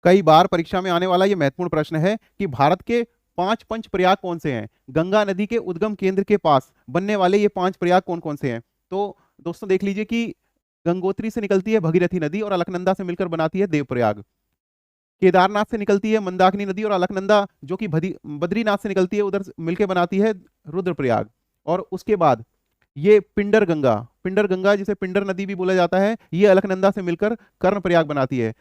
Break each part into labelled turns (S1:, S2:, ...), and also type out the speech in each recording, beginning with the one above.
S1: कई बार परीक्षा में आने वाला ये महत्वपूर्ण प्रश्न है कि भारत के 5 पंच प्रयाग कौन से हैं। गंगा नदी के उद्गम केंद्र के पास बनने वाले ये 5 प्रयाग कौन कौन से हैं। तो दोस्तों देख लीजिए कि गंगोत्री से निकलती है भगीरथी नदी और अलकनंदा से मिलकर बनाती है देवप्रयाग। केदारनाथ से निकलती है मंदाकिनी नदी और अलकनंदा जो कि बद्रीनाथ से निकलती है उधर मिलकर बनाती है रुद्रप्रयाग। और उसके बाद ये पिंडर गंगा जिसे पिंडर नदी भी बोला जाता है, ये अलकनंदा से मिलकर कर्णप्रयाग बनाती है।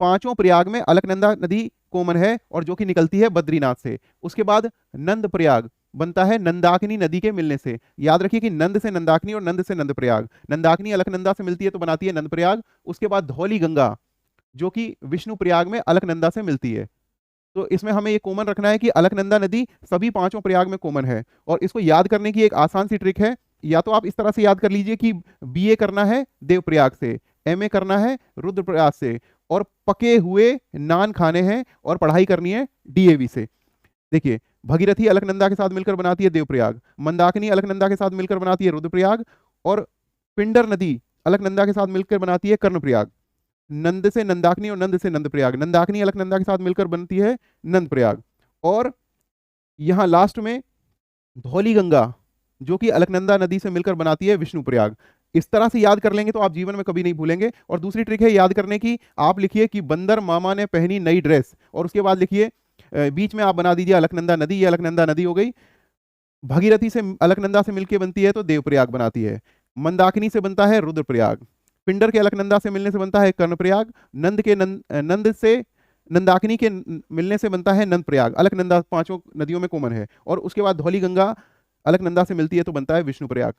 S1: पांचों प्रयाग में अलकनंदा नदी कॉमन है और जो कि निकलती है बद्रीनाथ से। उसके बाद नंद प्रयाग बनता है नंदाकिनी नदी के मिलने से। याद रखिए कि नंद से नंदाकिनी और नंद से नंद प्रयाग। नंदाकिनी अलकनंदा से मिलती है तो बनाती है नंद प्रयाग। उसके बाद धौली गंगा जो कि विष्णु प्रयाग में अलकनंदा से मिलती है। तो इसमें हमें ये कॉमन रखना है कि अलकनंदा नदी सभी पांचों प्रयाग में कॉमन है। और इसको याद करने की एक आसान सी ट्रिक है, या तो आप इस तरह से याद कर लीजिए कि बीए करना है देवप्रयाग से, एमए करना है रुद्रप्रयाग से, और पके हुए नान खाने हैं और पढ़ाई करनी है डीएवी से। देखिए भगीरथी अलकनंदा के साथ मिलकर बनाती है देवप्रयाग, मंदाकिनी अलकनंदा के साथ मिलकर बनाती है रुद्रप्रयाग, और पिंडर नदी अलकनंदा के साथ मिलकर बनाती है कर्णप्रयाग। नंद से नंदाकिनी और नंद से नंदप्रयाग, नंदाकिनी अलकनंदा के साथ मिलकर बनती है नंदप्रयाग। और यहां लास्ट में धौली गंगा जो कि अलकनंदा नदी से मिलकर बनाती है विष्णुप्रयाग। इस तरह से याद कर लेंगे तो आप जीवन में कभी नहीं भूलेंगे। और दूसरी ट्रिक है याद करने की, आप लिखिए कि बंदर मामा ने पहनी नई ड्रेस, और उसके बाद लिखिए बीच में आप बना दीजिए अलकनंदा नदी। ये अलकनंदा नदी हो गई। भगीरथी से अलकनंदा से मिलकर बनती है तो देवप्रयाग बनाती है। मंदाकिनी से बनता है रुद्रप्रयाग। पिंडर के अलकनंदा से मिलने से बनता है कर्णप्रयाग। नंद से नंदाकिनी के मिलने से बनता है नंद प्रयाग। अलकनंदा पांचों नदियों में कॉमन है। और उसके बाद धौली गंगा अलकनंदा से मिलती है तो बनता है विष्णु प्रयाग।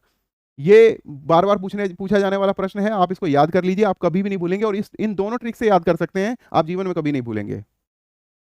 S1: ये बार बार पूछा जाने वाला प्रश्न है, आप इसको याद कर लीजिए, आप कभी भी नहीं भूलेंगे। और इन दोनों ट्रिक से याद कर सकते हैं, आप जीवन में कभी नहीं भूलेंगे।